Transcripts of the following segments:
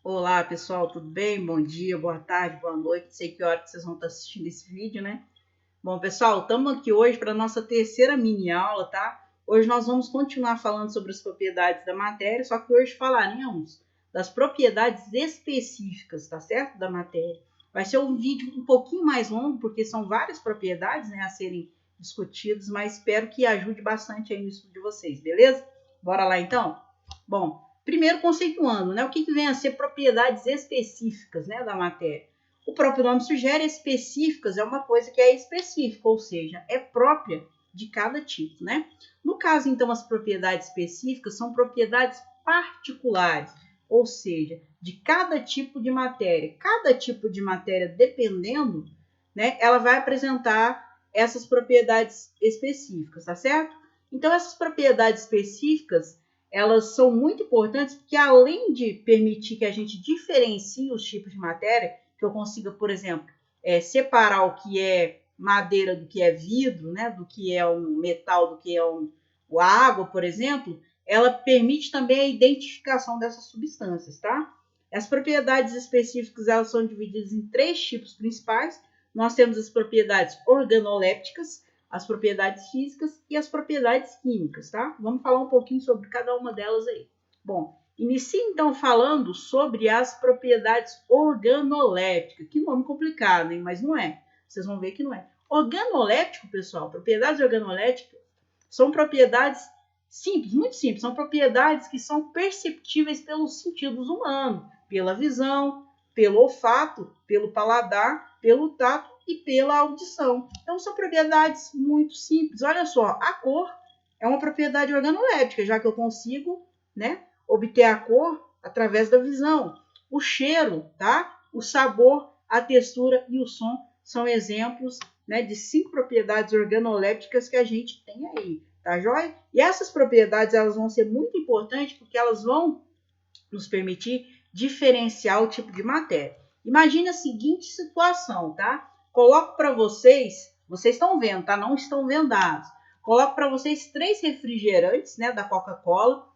Olá pessoal, tudo bem? Bom dia, boa tarde, boa noite. Não sei que hora que vocês vão estar assistindo esse vídeo, né? Bom, pessoal, estamos aqui hoje para a nossa terceira mini aula, tá? Hoje nós vamos continuar falando sobre as propriedades da matéria, só que hoje falaremos das propriedades específicas, tá certo? Da matéria. Vai ser um vídeo um pouquinho mais longo, porque são várias propriedades, né, a serem discutidas, mas espero que ajude bastante aí no estudo de vocês, beleza? Bora lá então? Bom, primeiro conceituando, né, o que vem a ser propriedades específicas, né, da matéria. O próprio nome sugere, específicas é uma coisa que é específica, ou seja, é própria de cada tipo, né? No caso, então, as propriedades específicas são propriedades particulares, ou seja, de cada tipo de matéria. Cada tipo de matéria, dependendo, né, ela vai apresentar essas propriedades específicas, tá certo? Então, essas propriedades específicas, elas são muito importantes porque, além de permitir que a gente diferencie os tipos de matéria, que eu consiga, por exemplo, separar o que é madeira do que é vidro, né, do que é um metal, do que é a água, por exemplo, ela permite também a identificação dessas substâncias, tá? As propriedades específicas, elas são divididas em três tipos principais. Nós temos as propriedades organolépticas, as propriedades físicas e as propriedades químicas, tá? Vamos falar um pouquinho sobre cada uma delas aí. Bom, inicie então falando sobre as propriedades organolépticas. Que nome complicado, hein? Mas não é. Vocês vão ver que não é. Organoléptico, pessoal, propriedades organolépticas são propriedades simples, muito simples. São propriedades que são perceptíveis pelos sentidos humanos, pela visão, pelo olfato, pelo paladar, pelo tato e pela audição. Então, são propriedades muito simples. Olha só, a cor é uma propriedade organoléptica, já que eu consigo, né, obter a cor através da visão. O cheiro, tá? O sabor, a textura e o som são exemplos, né, de 5 propriedades organolépticas que a gente tem aí, tá joia? E essas propriedades, elas vão ser muito importantes porque elas vão nos permitir diferenciar o tipo de matéria. Imagine a seguinte situação, tá? Coloco para vocês estão vendo, tá? Não estão vendados. Coloco para vocês 3 refrigerantes, né, da Coca-Cola.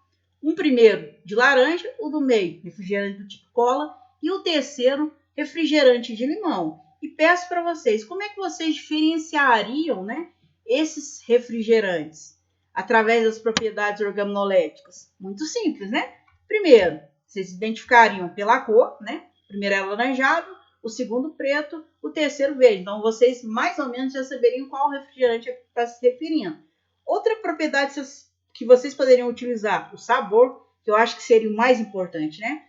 Um primeiro de laranja, o do meio, refrigerante do tipo cola, e o terceiro, refrigerante de limão. E peço para vocês, como é que vocês diferenciariam, né, esses refrigerantes através das propriedades organolépticas? Muito simples, né? Primeiro, vocês identificariam pela cor, né? O primeiro é alaranjado, o segundo preto, o terceiro verde. Então, vocês mais ou menos já saberiam qual refrigerante está se referindo. Outra propriedade que vocês poderiam utilizar, o sabor, que eu acho que seria o mais importante, né?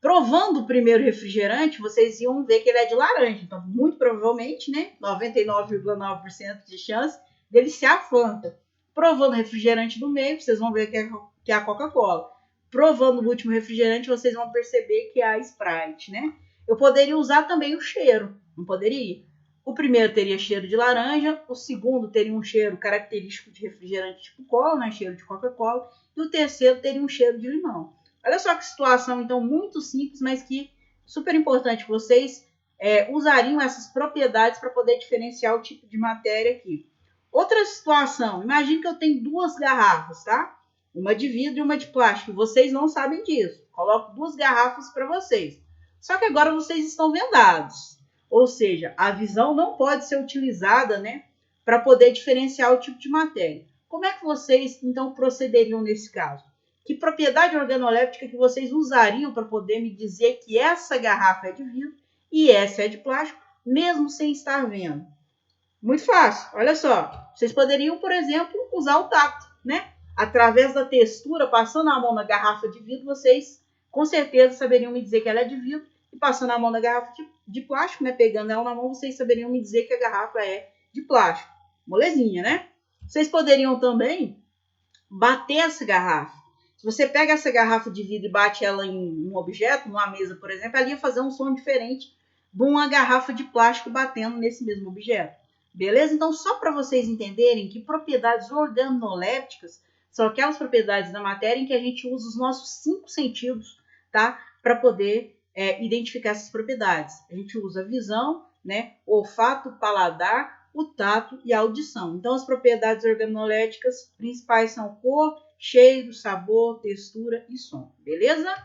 Provando o primeiro refrigerante, vocês iam ver que ele é de laranja. Então, muito provavelmente, né? 99,9% de chance dele ser a Fanta. Provando o refrigerante do meio, vocês vão ver que é a Coca-Cola. Provando o último refrigerante, vocês vão perceber que é a Sprite, né? Eu poderia usar também o cheiro, não poderia? O primeiro teria cheiro de laranja, o segundo teria um cheiro característico de refrigerante tipo cola, né? Cheiro de Coca-Cola, e o terceiro teria um cheiro de limão. Olha só que situação, então, muito simples, mas que super importante. Vocês usariam essas propriedades para poder diferenciar o tipo de matéria aqui. Outra situação, imagine que eu tenho 2 garrafas, tá? Uma de vidro e uma de plástico. Vocês não sabem disso. Coloco 2 garrafas para vocês. Só que agora vocês estão vendados. Ou seja, a visão não pode ser utilizada, né, para poder diferenciar o tipo de matéria. Como é que vocês, então, procederiam nesse caso? Que propriedade organoléptica que vocês usariam para poder me dizer que essa garrafa é de vidro e essa é de plástico, mesmo sem estar vendo? Muito fácil, olha só. Vocês poderiam, por exemplo, usar o tato, né? Através da textura, passando a mão na garrafa de vidro, vocês com certeza saberiam me dizer que ela é de vidro. E passando a mão na garrafa de plástico, né? Pegando ela na mão, vocês saberiam me dizer que a garrafa é de plástico. Molezinha, né? Vocês poderiam também bater essa garrafa. Se você pega essa garrafa de vidro e bate ela em um objeto, numa mesa, por exemplo, ela ia fazer um som diferente de uma garrafa de plástico batendo nesse mesmo objeto. Beleza? Então, só para vocês entenderem que propriedades organolépticas são aquelas propriedades da matéria em que a gente usa os nossos 5 sentidos, tá? Para poder identificar essas propriedades. A gente usa a visão, né? O olfato, o paladar, o tato e a audição. Então, as propriedades organolépticas principais são cor, cheiro, sabor, textura e som. Beleza?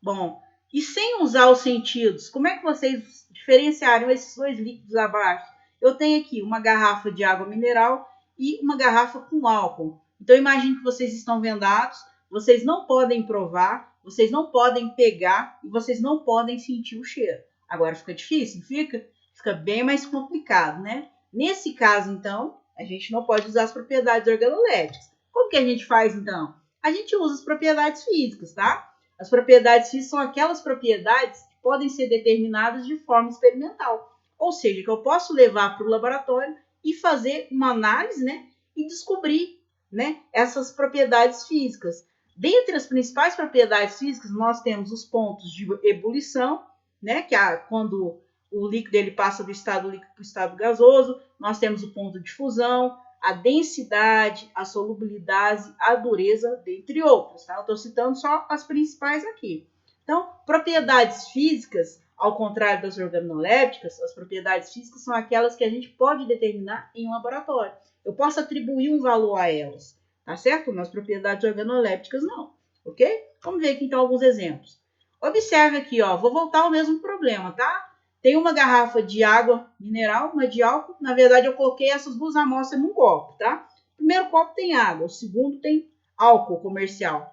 Bom, E sem usar os sentidos, como é que vocês diferenciaram esses dois líquidos abaixo? Eu tenho aqui uma garrafa de água mineral e uma garrafa com álcool. Então, imagine que vocês estão vendados, vocês não podem provar, vocês não podem pegar e vocês não podem sentir o cheiro. Agora fica difícil, fica bem mais complicado, né? Nesse caso, então, a gente não pode usar as propriedades organolépticas. Como que a gente faz, então? A gente usa as propriedades físicas, tá? As propriedades físicas são aquelas propriedades que podem ser determinadas de forma experimental. Ou seja, que eu posso levar para o laboratório e fazer uma análise, né? E descobrir, né, essas propriedades físicas. Dentre as principais propriedades físicas, nós temos os pontos de ebulição, né, que é quando o líquido ele passa do estado líquido para o estado gasoso. Nós temos o ponto de fusão, a densidade, a solubilidade, a dureza, dentre outras. Tá? Eu estou citando só as principais aqui. Então, propriedades físicas, ao contrário das organolépticas, as propriedades físicas são aquelas que a gente pode determinar em um laboratório. Eu posso atribuir um valor a elas, tá certo? Nas propriedades organolépticas, não. Ok? Vamos ver aqui então alguns exemplos. Observe aqui, ó, vou voltar ao mesmo problema, tá? Tem uma garrafa de água mineral, uma de álcool. Na verdade, eu coloquei essas duas amostras num copo, tá? O primeiro copo tem água, o segundo tem álcool comercial.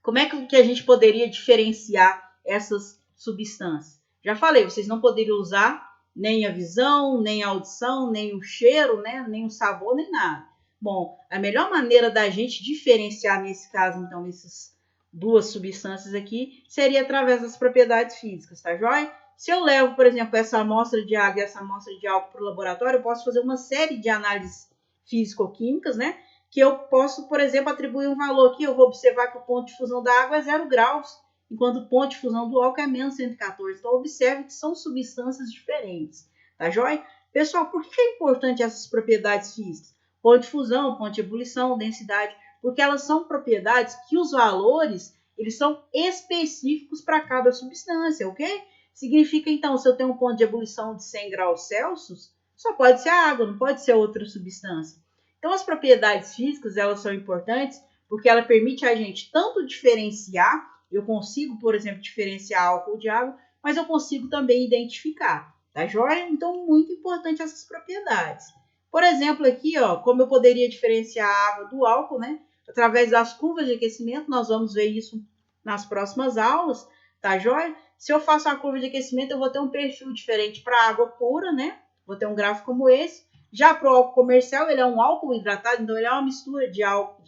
Como é que a gente poderia diferenciar essas substâncias? Já falei, vocês não poderiam usar nem a visão, nem a audição, nem o cheiro, né? Nem o sabor, nem nada. Bom, a melhor maneira da gente diferenciar nesse caso, então, essas duas substâncias aqui, seria através das propriedades físicas, tá joia? Se eu levo, por exemplo, essa amostra de água e essa amostra de álcool para o laboratório, eu posso fazer uma série de análises físico-químicas, né? Que eu posso, por exemplo, atribuir um valor aqui. Eu vou observar que o ponto de fusão da água é 0 graus, enquanto o ponto de fusão do álcool é menos 114. Então, observe que são substâncias diferentes, tá joia? Pessoal, por que é importante essas propriedades físicas? Ponto de fusão, ponto de ebulição, densidade, porque elas são propriedades que os valores, eles são específicos para cada substância, ok? Significa, então, se eu tenho um ponto de ebulição de 100 graus Celsius, só pode ser a água, não pode ser outra substância. Então, as propriedades físicas, elas são importantes porque ela permite a gente tanto diferenciar, eu consigo, por exemplo, diferenciar álcool de água, mas eu consigo também identificar, tá joia? Então, muito importante essas propriedades. Por exemplo, aqui, ó, como eu poderia diferenciar a água do álcool, né? Através das curvas de aquecimento, nós vamos ver isso nas próximas aulas, tá joia? Se eu faço uma curva de aquecimento, eu vou ter um perfil diferente para a água pura, né? Vou ter um gráfico como esse. Já para o álcool comercial, ele é um álcool hidratado, então ele é uma mistura de álcool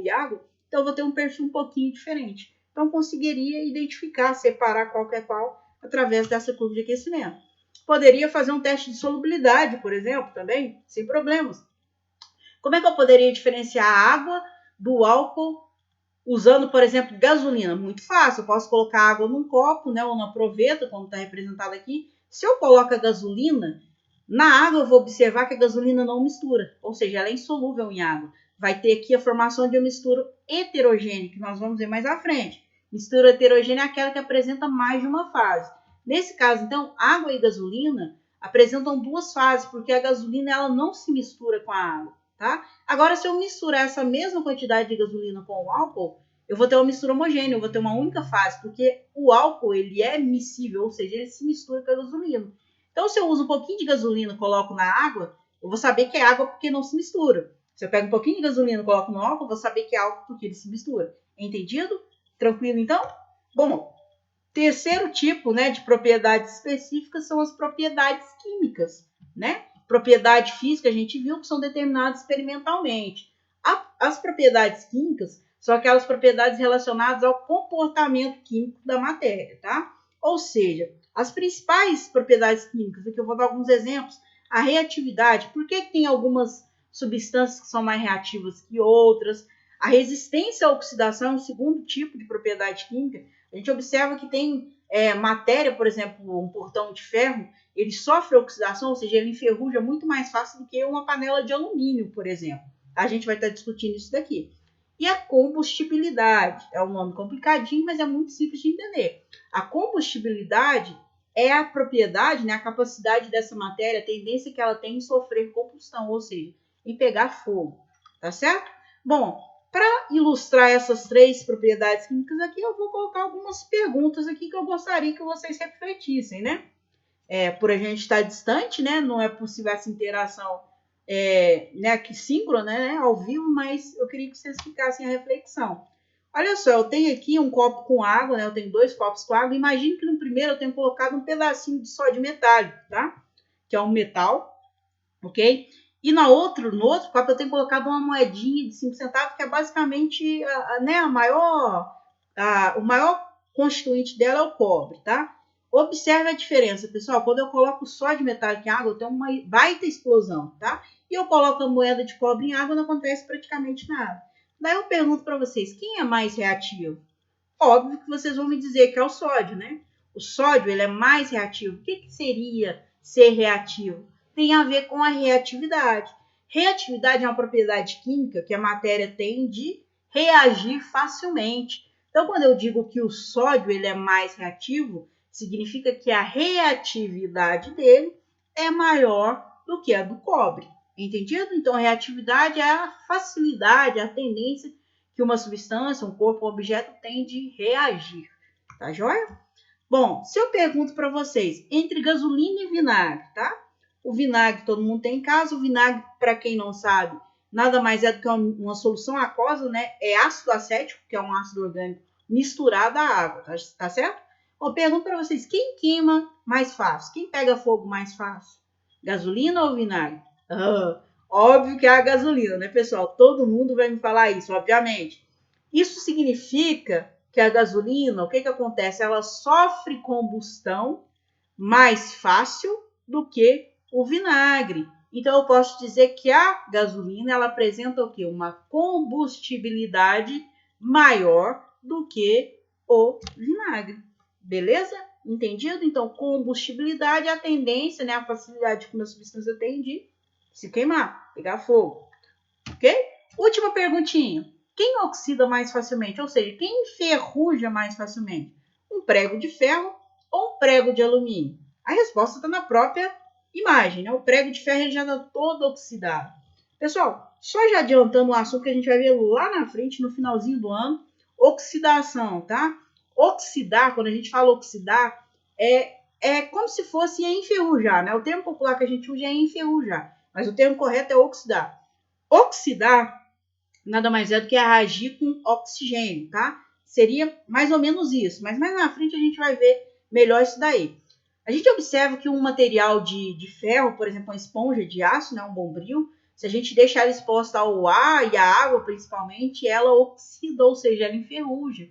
e água, então eu vou ter um perfil um pouquinho diferente. Então, conseguiria identificar, separar qual que é qual, através dessa curva de aquecimento. Poderia fazer um teste de solubilidade, por exemplo, também, sem problemas. Como é que eu poderia diferenciar a água do álcool usando, por exemplo, gasolina? Muito fácil, eu posso colocar água num copo, né, ou na proveta, como está representado aqui. Se eu coloco a gasolina, na água eu vou observar que a gasolina não mistura, ou seja, ela é insolúvel em água. Vai ter aqui a formação de uma mistura heterogênea, que nós vamos ver mais à frente. Mistura heterogênea é aquela que apresenta mais de uma fase. Nesse caso, então, água e gasolina apresentam duas fases, porque a gasolina ela não se mistura com a água, tá? Agora, se eu misturar essa mesma quantidade de gasolina com o álcool, eu vou ter uma mistura homogênea, eu vou ter uma única fase, porque o álcool ele é miscível, ou seja, ele se mistura com a gasolina. Então, se eu uso um pouquinho de gasolina e coloco na água, eu vou saber que é água porque não se mistura. Se eu pego um pouquinho de gasolina e coloco no álcool, eu vou saber que é álcool porque ele se mistura. Entendido? Tranquilo, então? Bom, terceiro tipo, né, de propriedades específicas são as propriedades químicas, né? Propriedade física a gente viu que são determinadas experimentalmente. As propriedades químicas são aquelas propriedades relacionadas ao comportamento químico da matéria, tá? Ou seja, as principais propriedades químicas, aqui eu vou dar alguns exemplos. A reatividade, por que tem algumas substâncias que são mais reativas que outras? A resistência à oxidação é um segundo tipo de propriedade química. A gente observa que tem matéria, por exemplo, um portão de ferro, ele sofre oxidação, ou seja, ele enferruja muito mais fácil do que uma panela de alumínio, por exemplo. A gente vai estar discutindo isso daqui. E a combustibilidade, é um nome complicadinho, mas é muito simples de entender. A combustibilidade é a propriedade, né, a capacidade dessa matéria, a tendência que ela tem em sofrer combustão, ou seja, em pegar fogo, tá certo? Bom, Para ilustrar essas 3 propriedades químicas aqui, eu vou colocar algumas perguntas aqui que eu gostaria que vocês refletissem, né? Por a gente estar distante, né? Não é possível essa interação né, aqui síncrona, né, ao vivo, mas eu queria que vocês ficassem a reflexão. Olha só, eu tenho aqui um copo com água, né? Eu tenho 2 copos com água. Imagine que no primeiro eu tenho colocado um pedacinho de sódio metálico, tá? Que é um metal, ok? E no outro copo eu tenho colocado uma moedinha de 5 centavos, que é basicamente né, o maior constituinte dela é o cobre, tá? Observe a diferença, pessoal. Quando eu coloco sódio metálico em água, eu tenho uma baita explosão, tá? E eu coloco a moeda de cobre em água, não acontece praticamente nada. Daí eu pergunto para vocês, quem é mais reativo? Óbvio que vocês vão me dizer que é o sódio, né? O sódio, ele é mais reativo. O que seria ser reativo? Tem a ver com a reatividade. Reatividade é uma propriedade química que a matéria tem de reagir facilmente. Então, quando eu digo que o sódio ele é mais reativo, significa que a reatividade dele é maior do que a do cobre. Entendido? Então, a reatividade é a facilidade, a tendência que uma substância, um corpo, um objeto tem de reagir. Tá joia? Bom, se eu pergunto para vocês, entre gasolina e vinagre, tá? O vinagre todo mundo tem em casa. O vinagre, para quem não sabe, nada mais é do que uma solução aquosa, né? É ácido acético, que é um ácido orgânico misturado à água, tá certo? Eu pergunto para vocês, quem queima mais fácil? Quem pega fogo mais fácil? Gasolina ou vinagre? Óbvio que é a gasolina, né, pessoal? Todo mundo vai me falar isso, obviamente. Isso significa que a gasolina, o que acontece? Ela sofre combustão mais fácil do que o vinagre. Então, eu posso dizer que a gasolina, ela apresenta o quê? Uma combustibilidade maior do que o vinagre. Beleza? Entendido? Então, combustibilidade é a tendência, né? A facilidade que uma substância tem de se queimar, pegar fogo. Ok? Última perguntinha. Quem oxida mais facilmente? Ou seja, quem enferruja mais facilmente? Um prego de ferro ou um prego de alumínio? A resposta está na própria imagem, né? O prego de ferro ele já está todo oxidado. Pessoal, só já adiantando um assunto que a gente vai ver lá na frente, no finalzinho do ano, oxidação, tá? Oxidar, quando a gente fala oxidar, é como se fosse enferrujar, né? O termo popular que a gente usa é enferrujar, mas o termo correto é oxidar. Oxidar nada mais é do que reagir com oxigênio, tá? Seria mais ou menos isso, mas mais na frente a gente vai ver melhor isso daí. A gente observa que um material de ferro, por exemplo, uma esponja de aço, né, um bombril, se a gente deixar ela exposta ao ar e à água principalmente, ela oxida, ou seja, ela enferruja.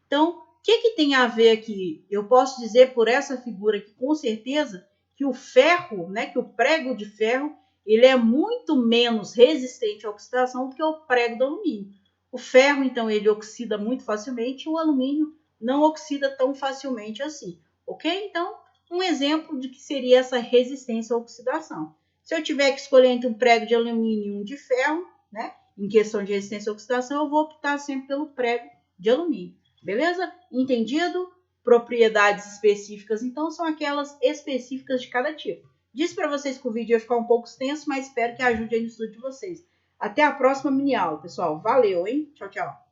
Então, o que tem a ver aqui? Eu posso dizer por essa figura aqui, com certeza, que o ferro, né, que o prego de ferro, ele é muito menos resistente à oxidação do que o prego do alumínio. O ferro, então, ele oxida muito facilmente, e o alumínio não oxida tão facilmente assim, ok? Então, um exemplo de que seria essa resistência à oxidação. Se eu tiver que escolher entre um prego de alumínio e um de ferro, né, em questão de resistência à oxidação, eu vou optar sempre pelo prego de alumínio. Beleza? Entendido? Propriedades específicas, então, são aquelas específicas de cada tipo. Disse para vocês que o vídeo ia ficar um pouco extenso, mas espero que ajude aí no estudo de vocês. Até a próxima mini aula, pessoal. Valeu, hein? Tchau, tchau.